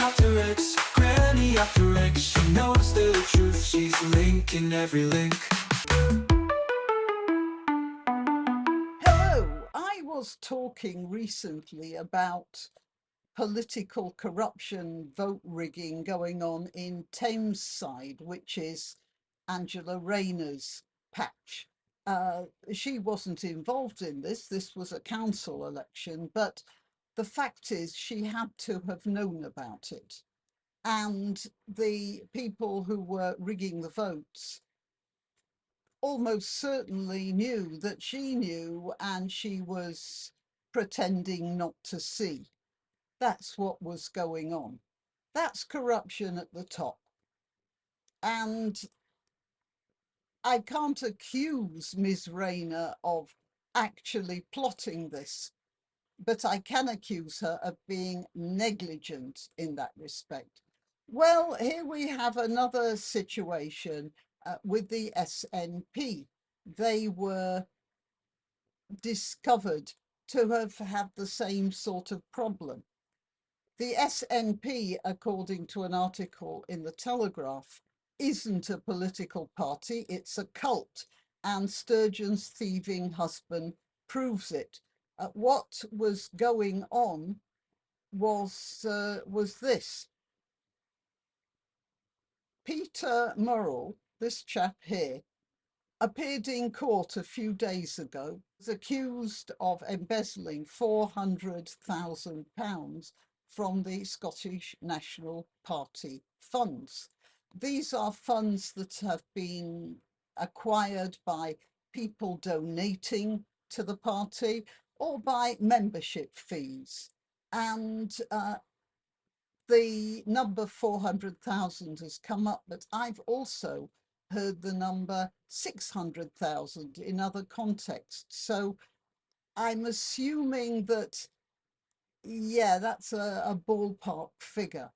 granniopteryx, she knows the truth, she's linking every link. Hello, I was talking recently about political corruption, vote rigging going on in Tameside, which is Angela Rayner's patch. She wasn't involved in this. This was a council election, but the fact is she had to have known about it. And the people who were rigging the votes almost certainly knew that she knew, and she was pretending not to see. That's what was going on. That's corruption at the top. And I can't accuse Ms. Rayner of actually plotting this, but I can accuse her of being negligent in that respect. Well, here we have another situation with the SNP. They were discovered to have had the same sort of problem. The SNP, according to an article in the Telegraph, isn't a political party, it's a cult, and Sturgeon's thieving husband proves it. What was going on was this. Peter Murrell, this chap here, appeared in court a few days ago, was accused of embezzling £400,000 from the Scottish National Party funds. These are funds that have been acquired by people donating to the party or by membership fees. And the number 400,000 has come up, but I've also heard the number 600,000 in other contexts. So I'm assuming that, yeah, that's a ballpark figure,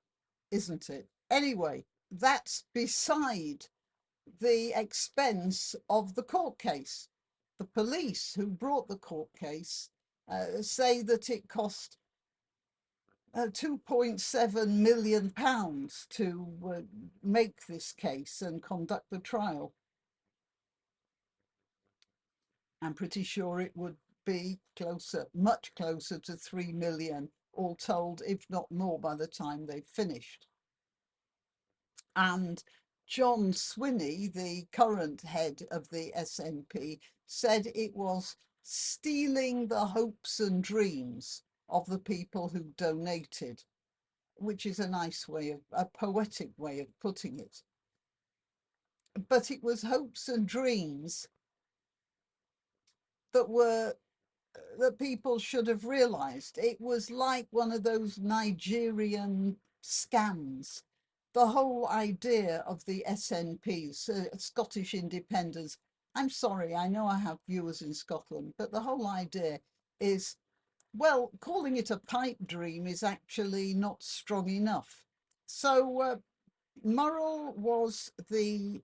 isn't it? Anyway, that's beside the expense of the court case. The police who brought the court case say that it cost £2.7 million to make this case and conduct the trial. I'm pretty sure it would be closer, much closer to 3 million, all told, if not more, by the time they've finished. And John Swinney, the current head of the SNP, said it was stealing the hopes and dreams of the people who donated, which is a nice way of, a poetic way of putting it. But it was hopes and dreams that people should have realized. It was like one of those Nigerian scams. The whole idea of the SNP, Scottish Independence. I'm sorry, I know I have viewers in Scotland, but the whole idea is, well, calling it a pipe dream is actually not strong enough. So Murrell was the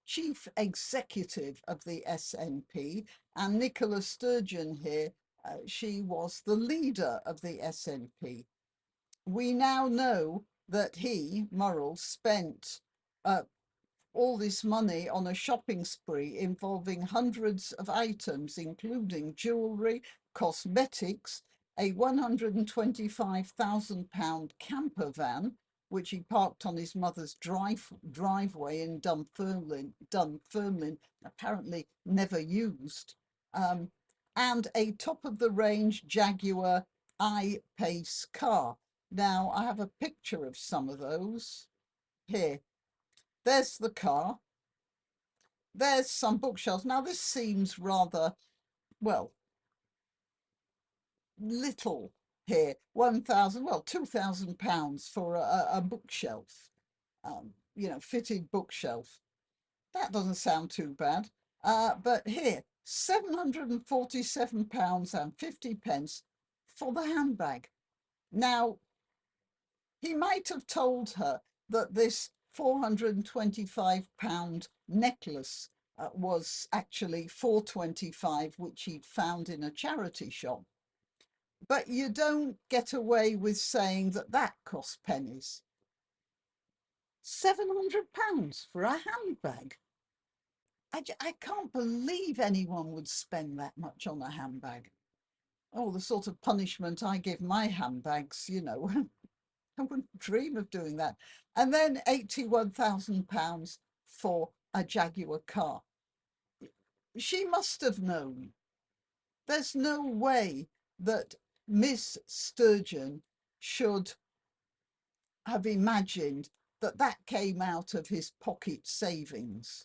chief executive of the SNP, and Nicola Sturgeon here, she was the leader of the SNP. We now know that he, Murrell, spent all this money on a shopping spree involving hundreds of items, including jewellery, cosmetics, a £125,000 camper van, which he parked on his mother's driveway in Dunfermline, apparently never used, and a top-of-the-range Jaguar I-Pace car. Now, I have a picture of some of those here. There's the car. There's some bookshelves. Now, this seems rather, well, little here. £2,000 for a bookshelf, fitted bookshelf. That doesn't sound too bad. But here, £747.50 for the handbag. Now, he might have told her that this £425 necklace was actually £425, which he'd found in a charity shop. But you don't get away with saying that that cost pennies. £700 for a handbag. I can't believe anyone would spend that much on a handbag. Oh, the sort of punishment I give my handbags, you know, I wouldn't dream of doing that. And then £81,000 for a Jaguar car. She must have known. There's no way that Miss Sturgeon should have imagined that that came out of his pocket savings.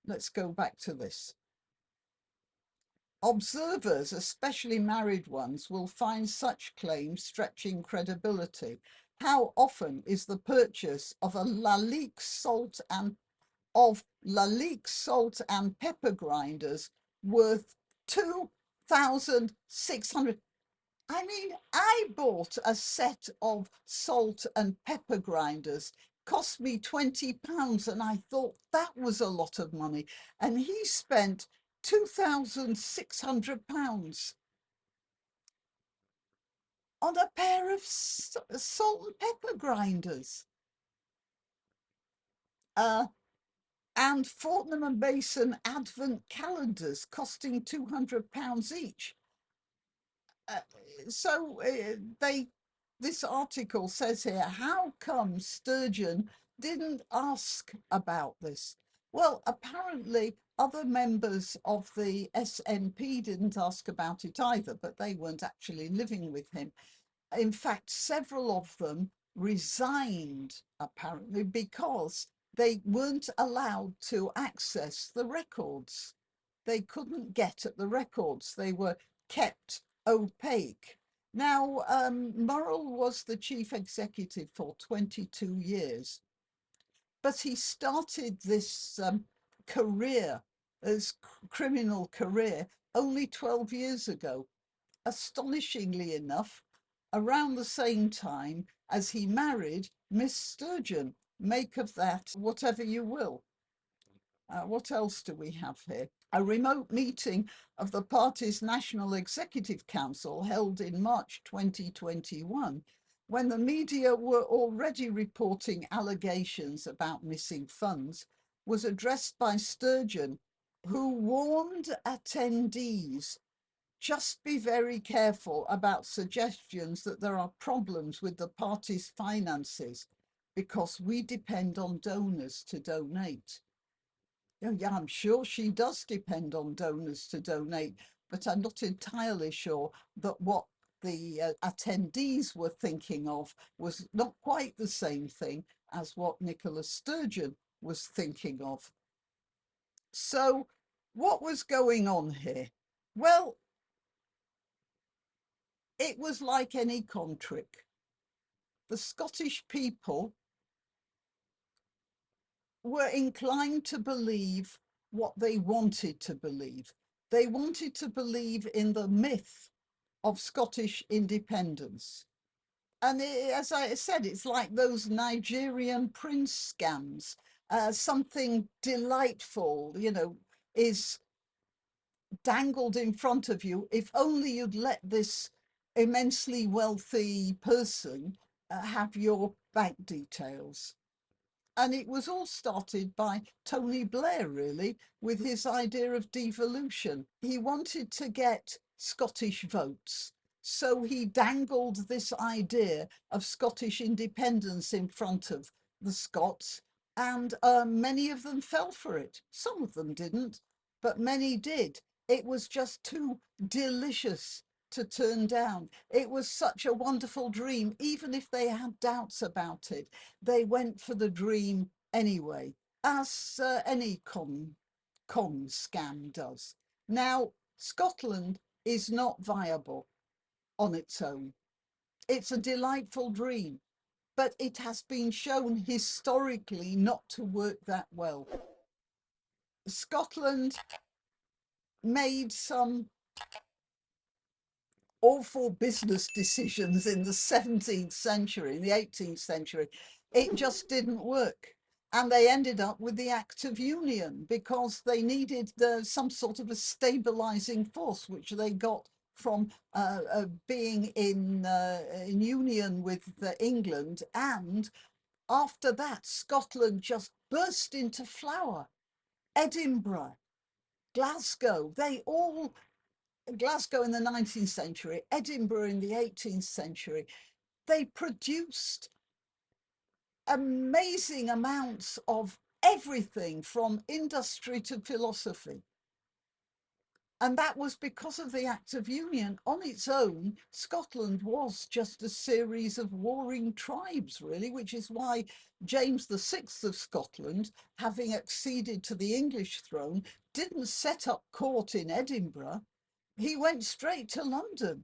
Let's go back to this. Observers, especially married ones, will find such claims stretching credibility. How often is the purchase of a Lalique salt and pepper grinders worth 2,600? I mean, I bought a set of salt and pepper grinders, cost me £20, and I thought that was a lot of money. And he spent £2,600 on a pair of salt and pepper grinders. And Fortnum and Mason advent calendars costing £200 each. This article says here, how come Sturgeon didn't ask about this? Well, apparently other members of the SNP didn't ask about it either, but they weren't actually living with him. In fact, several of them resigned, apparently, because they weren't allowed to access the records. They couldn't get at the records. They were kept opaque. Now, Murrell was the chief executive for 22 years, but he started this career, this criminal career, only 12 years ago. Astonishingly enough, around the same time as he married Miss Sturgeon. Make of that whatever you will. What else do we have here? A remote meeting of the party's National Executive Council held in March 2021, when the media were already reporting allegations about missing funds, was addressed by Sturgeon, who warned attendees, just be very careful about suggestions that there are problems with the party's finances because we depend on donors to donate. Yeah, I'm sure she does depend on donors to donate, but I'm not entirely sure that what the attendees were thinking of was not quite the same thing as what Nicola Sturgeon was thinking of. So what was going on here? Well, it was like any con trick. The Scottish people were inclined to believe what they wanted to believe. They wanted to believe in the myth of Scottish independence. And as I said, it's like those Nigerian prince scams. Something delightful, you know, is dangled in front of you. If only you'd let this immensely wealthy person have your bank details. And it was all started by Tony Blair, really, with his idea of devolution. He wanted to get Scottish votes. So he dangled this idea of Scottish independence in front of the Scots, and many of them fell for it. Some of them didn't, but many did. It was just too delicious to turn down. It was such a wonderful dream, even if they had doubts about it. They went for the dream anyway, as any con scam does. Now, Scotland is not viable on its own. It's a delightful dream, but it has been shown historically not to work that well. Scotland made some awful business decisions in the 17th century, in the 18th century. It just didn't work. And they ended up with the Act of Union because they needed some sort of a stabilizing force, which they got from being in union with England and After that, Scotland just burst into flower. Edinburgh, Glasgow, Glasgow in the 19th century, Edinburgh in the 18th century, they produced amazing amounts of everything from industry to philosophy. And that was because of the Act of Union. On its own, Scotland was just a series of warring tribes, really, which is why James VI of Scotland, having acceded to the English throne, didn't set up court in Edinburgh. He went straight to London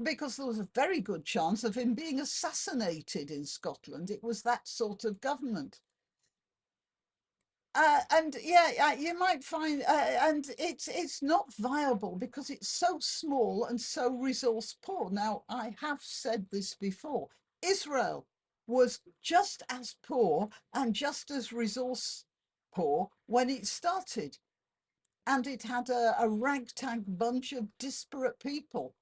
because there was a very good chance of him being assassinated in Scotland. It was that sort of government. And yeah, you might find, and it's not viable because it's so small and so resource poor. Now, I have said this before. Israel was just as poor and just as resource poor when it started, and it had a ragtag bunch of disparate people.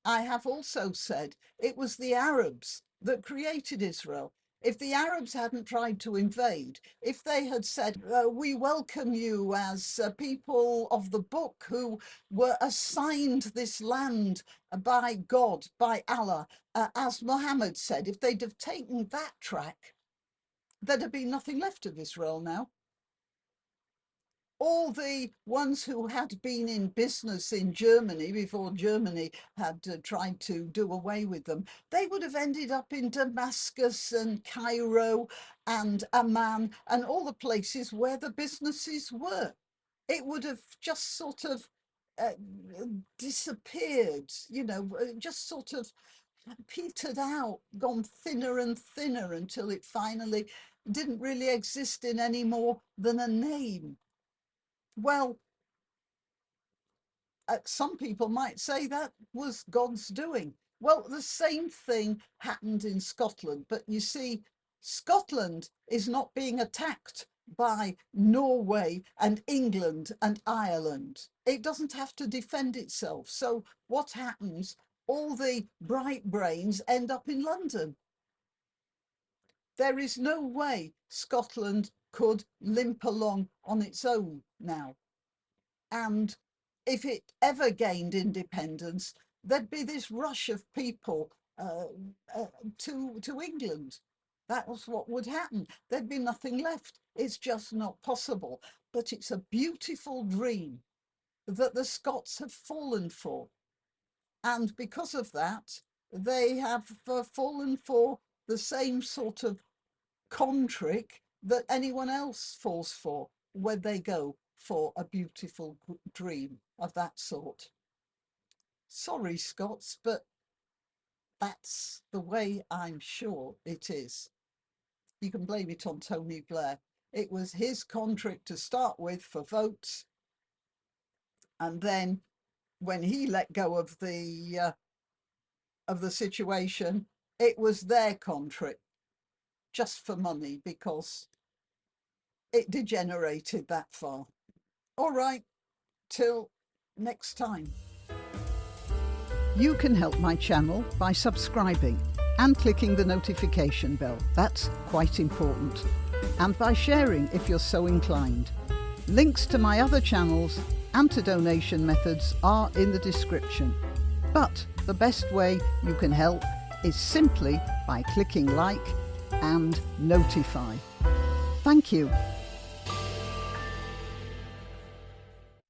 I have also said it was the Arabs that created Israel. If the Arabs hadn't tried to invade, if they had said, we welcome you as people of the book who were assigned this land by God, by Allah, as Muhammad said, if they'd have taken that track, there'd have been nothing left of Israel now. All the ones who had been in business in Germany before Germany had tried to do away with them, they would have ended up in Damascus and Cairo and Amman and all the places where the businesses were. It would have just sort of disappeared, just sort of petered out, gone thinner and thinner until it finally didn't really exist in any more than a name. Well, some people might say that was God's doing. Well, the same thing happened in Scotland. But you see, Scotland is not being attacked by Norway and England and Ireland. It doesn't have to defend itself. So what happens? All the bright brains end up in London. There is no way Scotland could limp along on its own now. And if it ever gained independence, there'd be this rush of people to England. That was what would happen. There'd be nothing left. It's just not possible. But it's a beautiful dream that the Scots have fallen for. And because of that, they have fallen for the same sort of con trick that anyone else falls for when they go for a beautiful dream of that sort. Sorry, Scots, but that's the way I'm sure it is. You can blame it on Tony Blair. It was his con trick to start with for votes. And then when he let go of the situation, it was their con trick just for money because it degenerated that far. All right, till next time. You can help my channel by subscribing and clicking the notification bell. That's quite important. And by sharing if you're so inclined. Links to my other channels and to donation methods are in the description. But the best way you can help is simply by clicking like and notify. Thank you.